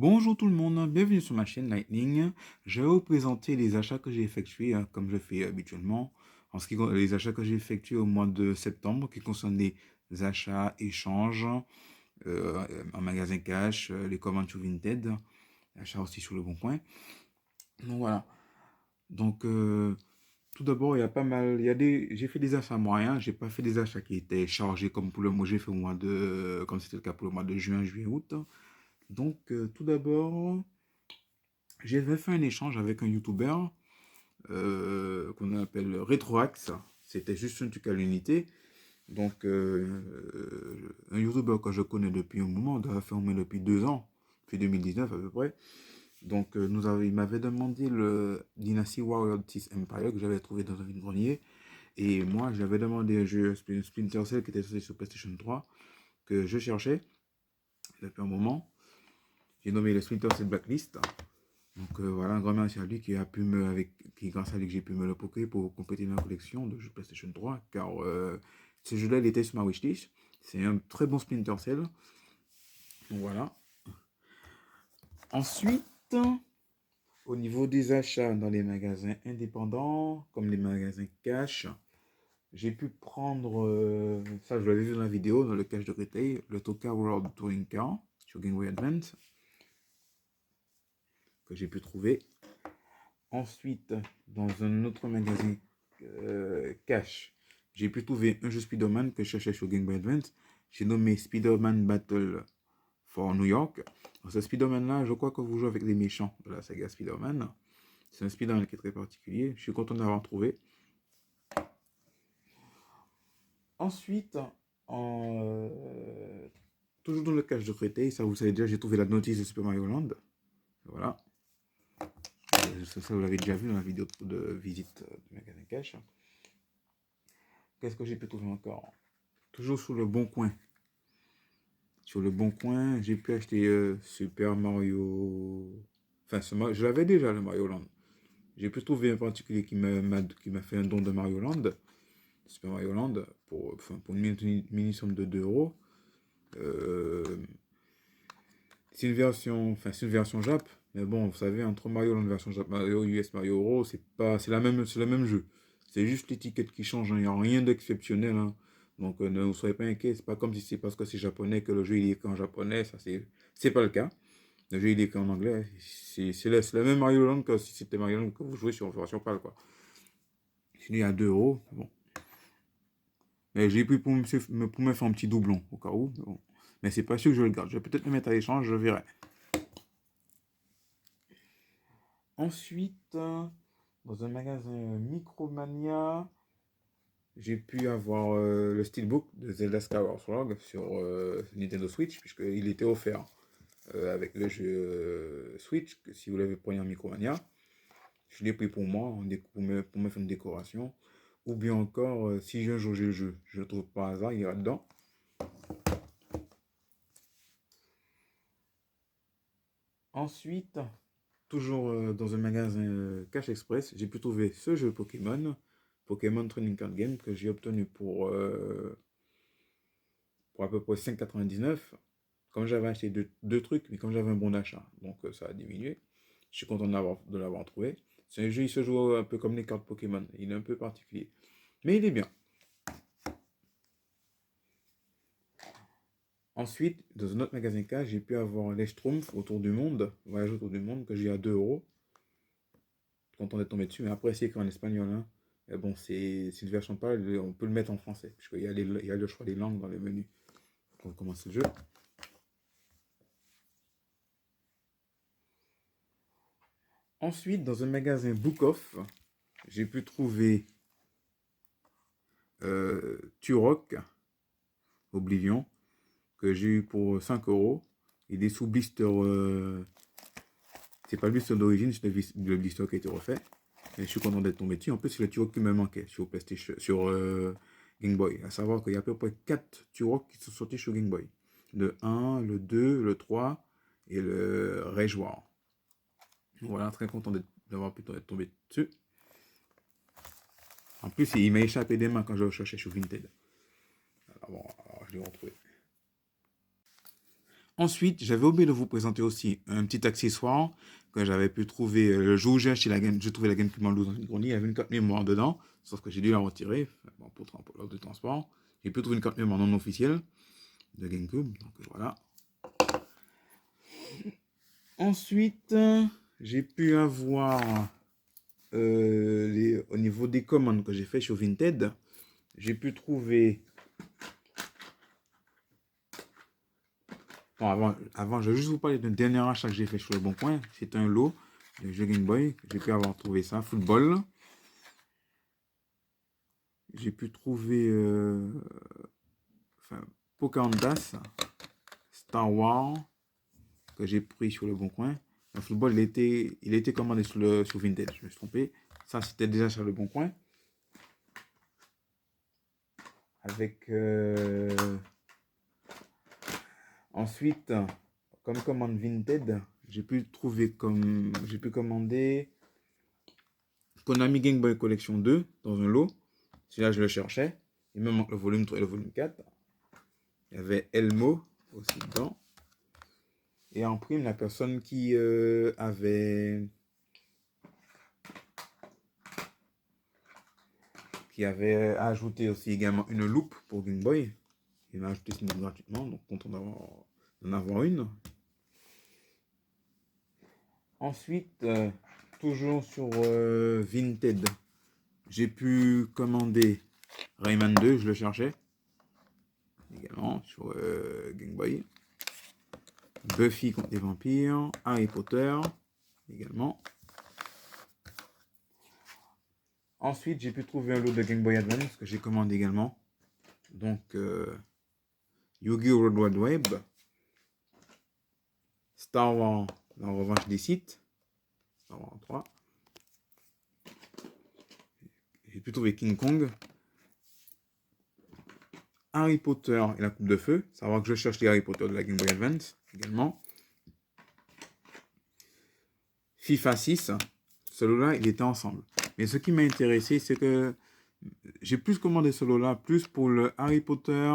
Bonjour tout le monde, bienvenue sur ma chaîne Lightning. Je vais vous présenter les achats que j'ai effectués, comme je fais habituellement. En ce qui concerne les achats que j'ai effectués au mois de septembre, qui concernent les achats, échanges, en magasin cash, les commandes sur Vinted, achats aussi sur le Bon Coin. Donc voilà. Donc tout d'abord, il y a pas mal, j'ai fait des achats moyens, j'ai pas fait des achats qui étaient chargés comme pour le mois, j'ai fait au mois de, comme c'était le cas pour le mois de juin, juillet, août. Donc tout d'abord. J'avais fait un échange avec un YouTuber qu'on appelle Retroax. C'était juste un truc à l'unité. Donc, un YouTuber que je connais depuis un moment, on doit faire au moins depuis 2 ans, depuis 2019 à peu près. Donc, il m'avait demandé le Dynasty Warrior 6 Empire que j'avais trouvé dans un vide-grenier. Et moi, j'avais demandé un jeu Splinter Cell qui était sorti sur PlayStation 3 que je cherchais depuis un moment. J'ai nommé le Splinter Cell Blacklist. Donc voilà, un grand merci à lui qui grâce à lui que j'ai pu me le procurer pour compléter ma collection de jeux PlayStation 3, car ce jeu-là, il était sur ma wishlist. C'est un très bon Splinter Cell. Donc voilà. Ensuite, au niveau des achats dans les magasins indépendants, comme les magasins cash, j'ai pu prendre, ça je l'avais vu dans la vidéo, dans le cash de retail, le Toka World Touring Car sur Game Boy Advance, que j'ai pu trouver. Ensuite, dans un autre magasin cash, j'ai pu trouver un jeu Spider-Man que je cherchais sur Game Boy Advance. J'ai nommé Spider-Man Battle for New York. Dans ce Spider-Man-là, je crois que vous jouez avec les méchants de la saga Spider-Man. C'est un Spider-Man qui est très particulier. Je suis content d'avoir trouvé. Ensuite, toujours dans le cache de Créteil, ça vous savez déjà, j'ai trouvé la notice de Super Mario Land. Voilà. Ça, vous l'avez déjà vu dans la vidéo de visite du magasin cash. Qu'est-ce que j'ai pu trouver encore? Toujours sur le Bon Coin. Sur le Bon Coin, j'ai pu acheter Super Mario. Enfin, je l'avais déjà, le Mario Land. J'ai pu trouver un particulier qui m'a fait un don de Mario Land, Super Mario Land, pour une mini-somme de 2 euros. Euh, c'est une version Jap, mais bon, vous savez, entre Mario Land version Jap, Mario US, Mario Euro, c'est le même jeu. C'est juste l'étiquette qui change, hein. Il n'y a rien d'exceptionnel, hein. Donc ne vous soyez pas inquiets, c'est pas comme si c'est parce que c'est japonais que le jeu il est écrit en japonais, c'est pas le cas. Le jeu il est écrit en anglais, c'est le même Mario Land que si c'était Mario Land que vous jouez sur version PAL, quoi. Sinon il y a 2 euros, bon. Mais j'ai pris pour me faire un petit doublon, au cas où, bon. Mais c'est pas sûr que je le garde, je vais peut-être le mettre à l'échange, je verrai. Ensuite, dans un magasin Micromania, j'ai pu avoir le steelbook de Zelda Skyward Sword sur Nintendo Switch, puisqu'il était offert avec le jeu Switch, que si vous l'avez pris en Micromania. Je l'ai pris pour moi, pour me faire une décoration. Ou bien encore, si un jour j'ai le jeu, je ne le trouve pas hasard, il ira dedans. Ensuite, toujours dans un magasin Cash Express, j'ai pu trouver ce jeu Pokémon, Pokémon Training Card Game, que j'ai obtenu pour à peu près 5,99. Comme j'avais acheté deux trucs, mais comme j'avais un bon d'achat, donc ça a diminué. Je suis content de l'avoir trouvé. C'est un jeu, il se joue un peu comme les cartes Pokémon. Il est un peu particulier. Mais il est bien. Ensuite, dans un autre magasin K, j'ai pu avoir les Schtroumpfs autour du monde, voyage autour du monde, que j'ai à 2 euros. Content d'être tombé dessus. Mais après, c'est écrit en espagnol, hein. Et bon, c'est une version pas, on peut le mettre en français, puisqu'il y a le choix des langues dans le menu. On commence le jeu. Ensuite, dans un magasin Book Off, j'ai pu trouver Turok, Oblivion, que j'ai eu pour 5 euros. Et des sous-blisters, c'est pas le blister d'origine, c'est le blister qui a été refait. Et je suis content d'être tombé dessus. En plus, c'est le Turok qui me manquait sur PlayStation, sur Game Boy. À savoir qu'il y a à peu près 4 Turok qui sont sortis sur Game Boy. Le 1, le 2, le 3 et le Rage War. Voilà, très content d'avoir pu être tombé dessus. En plus, il m'a échappé des mains quand je le cherchais sur Vinted. Alors bon, alors je l'ai retrouvé. Ensuite, j'avais oublié de vous présenter aussi un petit accessoire que j'avais pu trouver le jour où j'ai acheté la Game, j'ai trouvé la GameCube en loose dans une grenier. Il y avait une carte mémoire dedans, sauf que j'ai dû la retirer bon, pour l'heure de transport. J'ai pu trouver une carte mémoire non officielle de GameCube, donc voilà. Ensuite, j'ai pu avoir au niveau des commandes que j'ai fait sur Vinted, j'ai pu trouver. Bon, avant, je vais juste vous parler d'un dernier achat que j'ai fait sur le Bon Coin. C'est un lot de jeux Game Boy. J'ai pu avoir trouvé ça. Football. J'ai pu trouver Pocahontas, Star Wars, que j'ai pris sur le Bon Coin. Le football, il était commandé sur Vinted. Je me suis trompé. Ça, c'était déjà sur le Bon Coin. Avec... Ensuite, comme commande Vinted, j'ai pu commander Konami Game Boy Collection 2 dans un lot. Celui-là, je le cherchais. Il me manque le volume 3 et le volume 4. Il y avait Elmo aussi dedans. Et en prime, la personne qui avait ajouté aussi également une loupe pour Game Boy. Il m'a ajouté cette loupe gratuitement, donc content d'en avoir une. Ensuite, toujours sur Vinted, j'ai pu commander Rayman 2, je le cherchais. Également sur Game Boy. Buffy contre les vampires, Harry Potter également. Ensuite, j'ai pu trouver un lot de Game Boy Advance que j'ai commandé également. Donc, Yu-Gi-Oh! World Wide Web, Star Wars, la revanche des Sith, Star Wars 3. J'ai pu trouver King Kong, Harry Potter et la Coupe de Feu. Savoir que je cherche les Harry Potter de la Game Boy Advance également. FIFA 6, ce lot-là, il était ensemble. Mais ce qui m'a intéressé, c'est que j'ai plus commandé ce lot-là, plus pour le Harry Potter,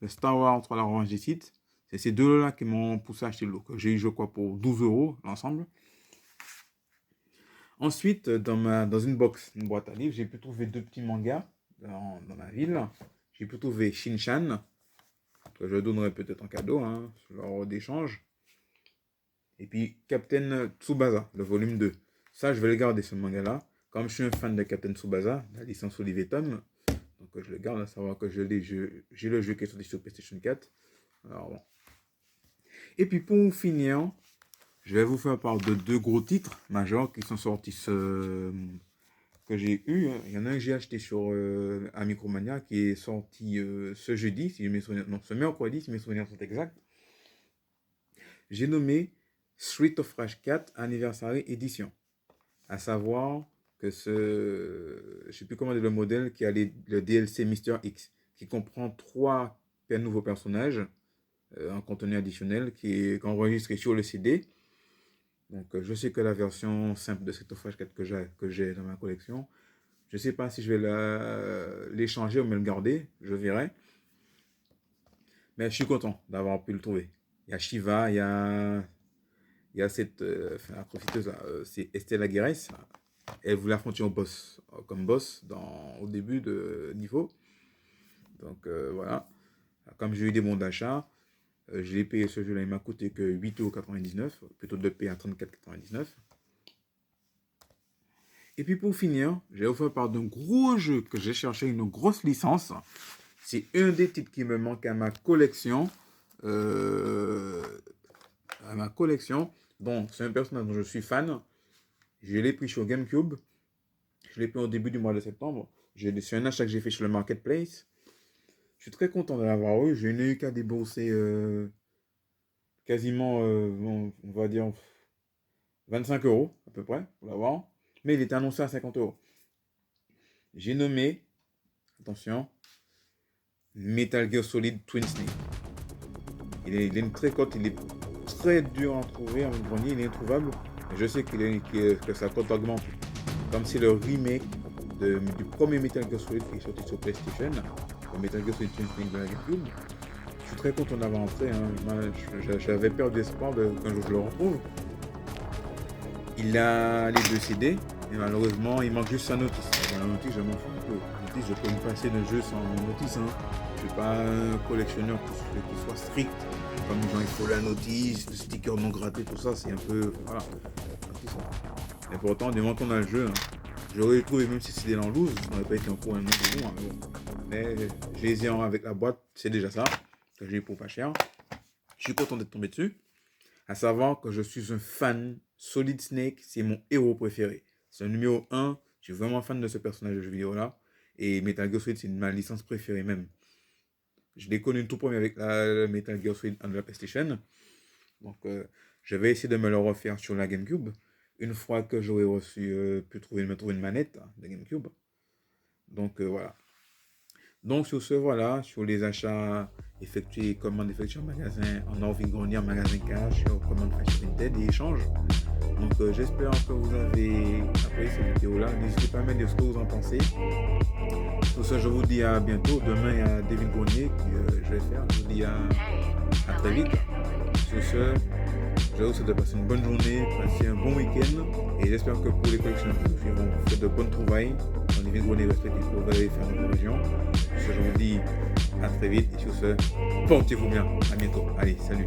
le Star Wars 3, la revanche des Sith. C'est ces deux lots-là qui m'ont poussé à acheter le lot. J'ai eu, je crois, pour 12 € l'ensemble. Ensuite, dans une boîte à livres, j'ai pu trouver deux petits mangas dans ma ville. J'ai pu trouver Shin-Chan, que je donnerai peut-être en cadeau, lors d'échange. Et puis Captain Tsubasa, le volume 2. Ça, je vais le garder, ce manga-là. Comme je suis un fan de Captain Tsubasa, la licence Olivier Tom, donc je le garde, à savoir que j'ai le jeu qui est sorti sur PlayStation 4. Alors bon. Et puis pour finir, je vais vous faire part de deux gros titres majeurs qui sont sortis que j'ai eu. Il y en a un que j'ai acheté sur Micromania qui est sorti ce jeudi, si mes souvenirs, non, ce mercredi, si mes souvenirs sont exacts. J'ai nommé Street of Rage 4 Anniversary Edition. À savoir que je ne sais plus comment dire le modèle qui a le DLC Mr. X, qui comprend 3 nouveaux personnages en contenu additionnel qui est enregistré sur le CD. Donc je sais que la version simple de Street of Rage 4 que j'ai dans ma collection, je ne sais pas si je vais l'échanger ou me le garder, je verrai. Mais je suis content d'avoir pu le trouver. Il y a Shiva, il y a cette la profiteuse, c'est Estelle Aguirre. Elle voulait affronter comme boss au début de niveau. Donc voilà. Comme j'ai eu des bons d'achat, je l'ai payé ce jeu-là, il m'a coûté que 8,99 €, plutôt de le payer à 34,99 €. Et puis pour finir, j'ai offert part d'un gros jeu que j'ai cherché, une grosse licence. C'est un des titres qui me manque à ma collection. Bon, c'est un personnage dont je suis fan. Je l'ai pris sur GameCube. Je l'ai pris au début du mois de septembre. C'est un achat que j'ai fait sur le Marketplace. Je suis très content de l'avoir eu. Je n'ai eu qu'à débourser quasiment, on va dire, 25 € à peu près pour l'avoir. Mais il était annoncé à 50 €. J'ai nommé, attention, Metal Gear Solid Twin Snake. Il est une très cote, il est très dur à trouver en grenier, il est introuvable. Je sais que sa cote augmente. Comme c'est le remake du premier Metal Gear Solid qui est sorti sur PlayStation, le Metal Gear Solid Twin Snake de la GameCube. Je suis très content d'avoir rentré. Hein. J'avais perdu espoir qu'un jour je le retrouve. Il a les 2 CD, et malheureusement, il manque juste sa notice. La notice, je m'en fous un peu. La notice, je peux me passer d'un jeu sans notice. Hein. Je ne suis pas un collectionneur qui soit strict. Comme genre, il faut la notice, le sticker non gratté, tout ça, c'est un peu. Voilà. Et pourtant, du moment qu'on a le jeu, hein, j'aurais trouvé, même si c'était dans loose, ça n'aurait pas été un coup un nom de bon. Hein. Mais j'ai les ai avec la boîte, c'est déjà ça, que j'ai eu pour pas cher. Je suis content d'être tombé dessus. À savoir que je suis un fan. Solid Snake, c'est mon héros préféré. C'est le numéro 1. Je suis vraiment fan de ce personnage de jeu vidéo là. Et Metal Gear Solid, c'est ma licence préférée même. Je l'ai connu tout premier avec la Metal Gear Solid de la PlayStation. Donc, je vais essayer de me le refaire sur la GameCube. Une fois que j'aurai pu me trouver une manette de GameCube. Donc, voilà. Donc, sur ce, voilà, sur les achats effectués, commandes effectuées en magasin, en Orville-Grenier, en magasin cash, sur commande Fashion Vinted et échanges. Donc, j'espère que vous avez apprécié cette vidéo-là. N'hésitez pas à me dire ce que vous en pensez. Sur ce, je vous dis à bientôt. Demain, il y a David Grenier que je vais faire. Je vous dis à très vite. Sur ce, je vous souhaite de passer une bonne journée, passer un bon week-end. Et j'espère que pour les collectionneurs qui nous suivront, vous faites de bonnes trouvailles. Dans les Grenier respectifs pour vous allez faire notre région. Sur ce, je vous dis à très vite. Et sur ce, portez-vous bien. À bientôt. Allez, salut.